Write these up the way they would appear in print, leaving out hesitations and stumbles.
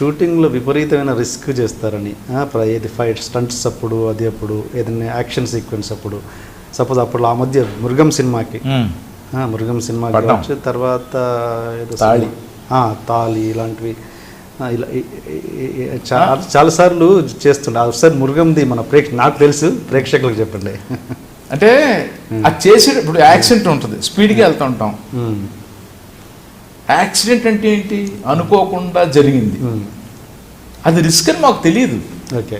షూటింగ్లో విపరీతమైన రిస్క్ చేస్తారని, ఏది ఫైట్ స్టంట్స్ అప్పుడు, అది అప్పుడు ఏదైనా యాక్షన్ సీక్వెన్స్ అప్పుడు, సపోజ్ అప్పుడు ఆ మధ్య మృగం సినిమాకి కావచ్చు, తర్వాత ఏదో తాళి ఇలాంటివి ఇలా చాలాసార్లు చేస్తుండే. ఒకసారి మృగంది మన నాకు తెలుసు, ప్రేక్షకులకు చెప్పండి. అంటే అది చేసేటప్పుడు యాక్సిడెంట్ ఉంటుంది, స్పీడ్గా వెళ్తూ ఉంటాం. యాక్సిడెంట్ అంటే ఏంటి? అనుకోకుండా జరిగింది, అది రిస్క్ అని మాకు తెలియదు. ఓకే,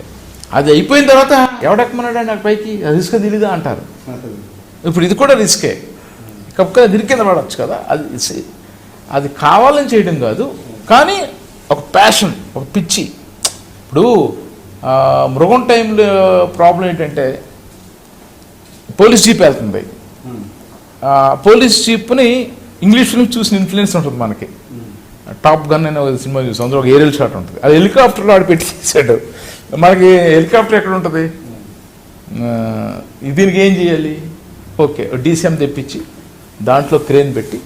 అది అయిపోయిన తర్వాత ఎవడెక్కమన్నాడు నాకు పైకి, రిస్క్ తెలీదా అంటారు. ఇప్పుడు ఇది కూడా రిస్కే, కప్పుగా దిరి కింద పడవచ్చు కదా. అది కావాలని చేయడం కాదు, కానీ ఒక ప్యాషన్, ఒక పిచ్చి. ఇప్పుడు మృగం టైంలో ప్రాబ్లం ఏంటంటే పోలీస్ జీప్ వెళ్తుంది, పోలీస్ జీప్ని ఇంగ్లీష్ ఫిల్మ్ చూసిన ఇన్ఫ్లుయెన్స్ ఉంటుంది మనకి. టాప్ గన్ అనే ఒక సినిమా చూసాం, అందులో ఒక ఏరియల్ షాట్ ఉంటుంది, అది హెలికాప్టర్లో ఆడి పెట్టి చేశాడు. మనకి హెలికాప్టర్ ఎక్కడ ఉంటుంది? దీనికి ఏం చేయాలి? ఓకే, డీసీఎం తెప్పించి దాంట్లో క్రేన్ పెట్టి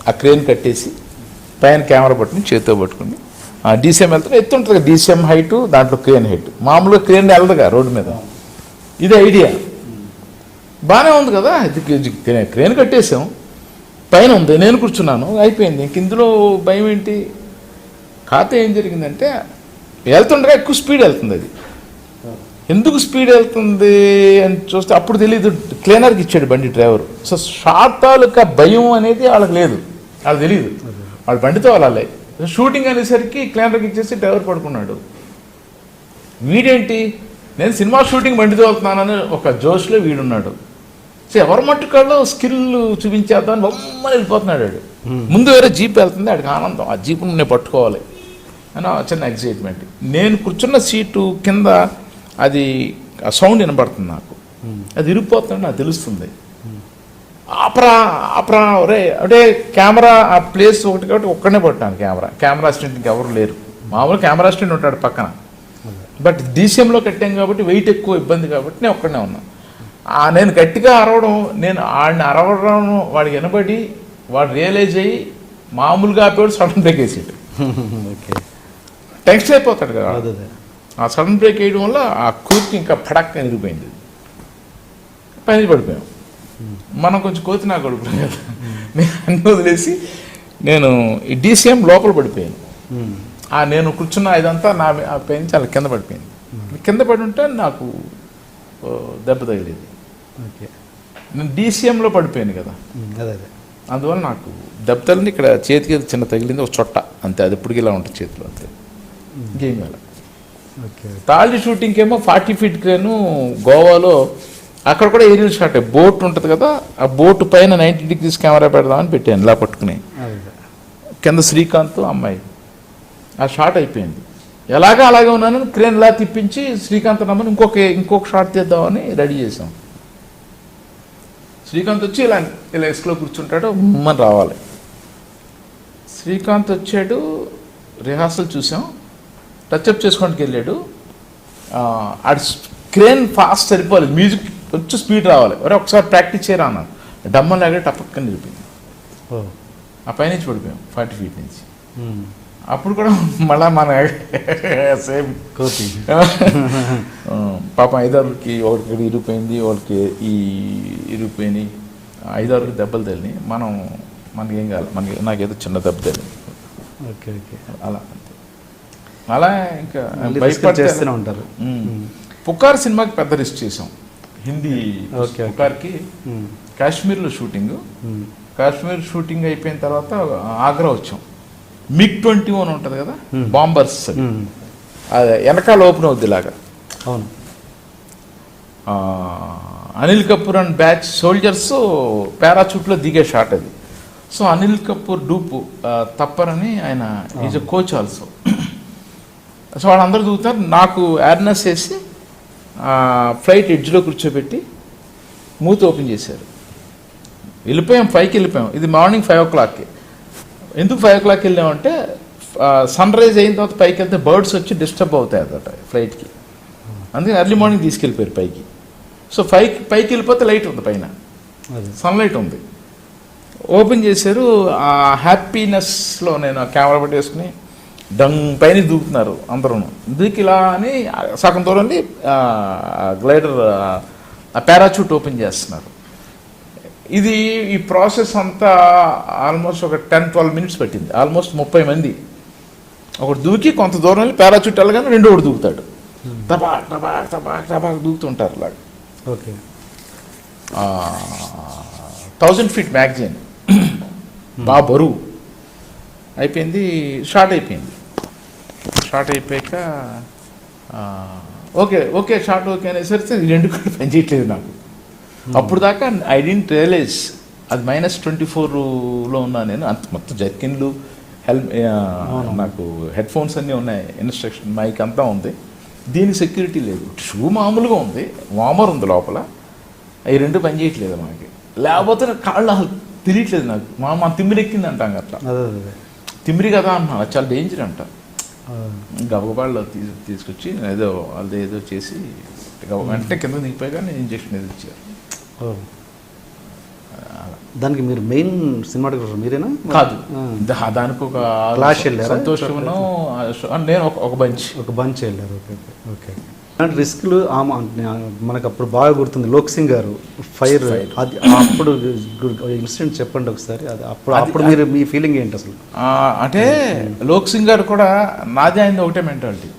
ఆ క్రేన్ కట్టేసి పైన కెమెరా పట్టుకుని చేతితో పట్టుకుని ఆ డీసీఎం వెళ్తే ఎత్తు ఉంటుంది కదా, డీసీఎం హైటు, దాంట్లో క్రేన్ హైట్. మామూలుగా క్రేన్ వెళ్ళదుగా రోడ్డు మీద. ఇది ఐడియా బాగానే ఉంది కదా. క్రేన్ కట్టేసాం, పైన ఉంది, నేను కూర్చున్నాను, అయిపోయింది. ఇంక ఇందులో భయం ఏంటి? ఖాతా ఏం జరిగిందంటే వెళ్తుండగా ఎక్కువ స్పీడ్ వెళ్తుంది. అది ఎందుకు స్పీడ్ వెళ్తుంది అని చూస్తే అప్పుడు తెలీదు, క్లీనర్కి ఇచ్చాడు బండి డ్రైవర్. సో షార్ట్ తాలూకా భయం అనేది వాళ్ళకి లేదు, వాళ్ళకి తెలియదు, వాళ్ళు బండితో వాళ్ళే. షూటింగ్ అనేసరికి క్లీనర్కి ఇచ్చేసి డ్రైవర్ పడుకున్నాడు. వీడేంటి, నేను సినిమా షూటింగ్ బండితో వెళ్తున్నానని ఒక జోష్లో వీడున్నాడు. సో ఎవరి మట్టుకాళ్ళు స్కిల్ చూపించేద్దామని బొమ్మని వెళ్ళిపోతున్నాడు వాడు. ముందు వేరే జీప్ వెళ్తుంది, వాడికి ఆనందం, ఆ జీపును నేను పట్టుకోవాలి అని చిన్న ఎగ్జైట్మెంట్. నేను కూర్చున్న సీటు కింద అది ఆ సౌండ్ వినబడుతుంది నాకు, అది ఇరిగిపోతుంది నాకు తెలుస్తుంది. ఆపరా రే అంటే కెమెరా ఆ ప్లేస్ ఒకటి కాబట్టి ఒక్కడనే పట్టాను కెమెరా అసిస్టెంట్ ఇంకెవరు లేరు. మామూలు కెమెరా అసిస్టెంట్ ఉంటాడు పక్కన, బట్ డీసీఎంలో కట్టాం కాబట్టి వెయిట్ ఎక్కువ ఇబ్బంది కాబట్టి నేను ఒక్కడనే ఉన్నాను. నేను గట్టిగా అరవడం, నేను ఆడిని అరవడం వాడికి వినబడి వాడు రియలైజ్ అయ్యి మామూలుగా ఆపేవాడు సడన్ బ్రేక్ వేసాడు. టెన్షన్ అయిపోతాడు కదా, ఆ సడన్ బ్రేక్ వేయడం వల్ల ఆ కూర్చి ఇంకా ఫడక్ ఇరిగిపోయింది, పైన పడిపోయాం. మనం కొంచెం కోతి నా కొడుకు కదా, నేను అన్ని వదిలేసి నేను ఈ డీసీఎం లోపల పడిపోయాను. నేను కూర్చున్న ఇదంతా నా పైన చాలా కింద పడిపోయింది. కింద పడి ఉంటే నాకు దెబ్బ తగిలేదు. నేను డీసీఎంలో పడిపోయాను కదా, అందువల్ల నాకు దెబ్బ తగిలింది. ఇక్కడ చేతికి చిన్న తగిలింది, ఒక చొట్ట అంతే, అది ఇప్పటికి ఇలా ఉంటుంది చేతిలో అంతే, ఇంకేం కాదు. తాళి షూటింగ్కి ఏమో 40 ఫీట్ క్రేను గోవాలో, అక్కడ కూడా ఏరియల్ షాట్, బోట్ ఉంటుంది కదా, ఆ బోటు పైన 90 డిగ్రీస్ కెమెరా పెడదామని పెట్టాను ఇలా పట్టుకుని. కింద శ్రీకాంత్ అమ్మాయి, ఆ షాట్ అయిపోయింది. అలాగే ఉన్నాను, క్రేన్ ఇలా తిప్పించి శ్రీకాంత్ నమ్మని ఇంకొక షాట్ తీద్దామని రెడీ చేసాం. శ్రీకాంత్ వచ్చి ఇలా ఎస్లో కూర్చుంటాడు, ఉమ్మని రావాలి. శ్రీకాంత్ వచ్చాడు, రిహార్సల్ చూసాం, టచ్అప్ చేసుకోవడానికి వెళ్ళాడు. ఆడి క్రేన్ ఫాస్ట్ సరిపోలేదు, మ్యూజిక్ కొంచెం స్పీడ్ రావాలి, ఒకసారి ప్రాక్టీస్ చేయరా అన్నాను. డమ్మని లాగే టపక్కని నిలిపోయింది, ఆ పైనుంచి పడిపోయాం 40 ఫీట్ నుంచి. అప్పుడు కూడా మళ్ళా మన సేమ్ కోతి పాపం 5-6కి ఒకరికి ఇరిగిపోయింది, వాళ్ళకి ఇరిగిపోయినాయి, 5-6కి దెబ్బలు తగిలినాయి. మనకి ఏం కాదు, నాకేదో చిన్న దెబ్బ తగిలింది. అలా ఇంకా చేస్తూనే ఉంటారు. పుకార్ సినిమాకి పెద్ద రిస్క్ చేసాం, హిందీ పుకార్కి. కాశ్మీర్లో షూటింగ్, కాశ్మీర్ షూటింగ్ అయిపోయిన తర్వాత ఆగ్రా వచ్చాం. MiG-21 ఉంటుంది కదా, బాంబర్స్, అది వెనకాల ఓపెన్ అవుద్ది ఇలాగా. అవును, Anil Kapoor and batch soldiers పారాచూట్లో దిగే షాట్ అది. సో అనిల్ కపూర్ డూపు తప్పర్ అని ఆయన is a coach also. So వాళ్ళందరూ దిగుతారు, నాకు ఎయిర్నెస్ వేసి ఫ్లైట్ ఎడ్జ్లో కూర్చోబెట్టి మూత ఓపెన్ చేశారు. వెళ్ళిపోయాం, 5కి వెళ్ళిపోయాం. ఇది మార్నింగ్ 5 o'clockకి. ఎందుకు 5 o'clockకి వెళ్ళామంటే సన్ రైజ్ అయిన తర్వాత పైకి వెళ్తే బర్డ్స్ వచ్చి డిస్టర్బ్ అవుతాయి అదట ఫ్లైట్కి, అందుకే ఎర్లీ మార్నింగ్ తీసుకెళ్ళిపోయారు పైకి. సో పైకి వెళ్ళిపోతే లైట్ ఉంది, పైన సన్లైట్ ఉంది. ఓపెన్ చేశారు, ఆ హ్యాపీనెస్లో నేను కెమెరా పట్టేసుకుని డంగ్ పైన దూకుతున్నారు అందరూ. దూకి ఇలా అని సగం దూరం గ్లైడర్ పారాచూట్ ఓపెన్ చేస్తున్నారు. ఇది ఈ ప్రాసెస్ అంతా ఆల్మోస్ట్ ఒక 10-12 మినిట్స్ పట్టింది. ఆల్మోస్ట్ 30 మంది ఒకటి దూకి కొంత దూరం వెళ్ళి పారాచూట్ వెళ్ళగానే రెండో ఒకటి దూకుతాడు. టబాక్ టబాక్ టబాక్ టబాక్ దూకుతుంటారు అలాగా. ఓకే. 1000 ఫీట్ మ్యాగజైన్ బాగా బరువు అయిపోయింది. షార్ట్ అయిపోయింది. షార్ట్ అయిపోయాక ఓకే షార్ట్ ఓకే అనేసరికి ఈ రెండు కూడా పనిచేయట్లేదు నాకు. అప్పుడు దాకా ఐ డెంట్ రియలైజ్ అది -24లో ఉన్నా నేను. అంత మొత్తం జర్కిన్లు నాకు హెడ్ ఫోన్స్ అన్నీ ఉన్నాయి, ఇన్స్ట్రక్షన్ మైక్ అంతా ఉంది. దీనికి సెక్యూరిటీ లేదు. షూ మామూలుగా ఉంది, వార్మర్ ఉంది లోపల. అవి రెండు పని చేయట్లేదు మనకి. లేకపోతే కాళ్ళు అసలు తెలియట్లేదు నాకు. మా తిమ్మిరెక్కింది అంటాం అట్లా. తిమ్మిరి కదా అన్నా, చాలా డేంజర్ అంట. గబగబాళ్ళు తీసుకొచ్చి ఏదో వాళ్ళది ఏదో చేసి వెంటనే కింద దిగిపోయాక నేను ఇంజక్షన్ ఏదో ఇచ్చారు. దానికి మీరు మెయిన్ సినిమాటోగ్రఫర్ మీరేనా? కాదు, దానికి ఒక సంతోషం నేను ఒక బంచ్ వెళ్ళారు. Okay okay. రిస్క్లు మనకు అప్పుడు బాగా గుర్తుంది, లోక్ సింగ్ గారు ఫైర్, అది అప్పుడు ఇన్సిడెంట్ చెప్పండి ఒకసారి. అది అప్పుడు మీరు మీ ఫీలింగ్ ఏంటి అసలు? అంటే లోక్ సింగ్ గారు కూడా నాది అయింది ఒకటే మెంటాలిటీ.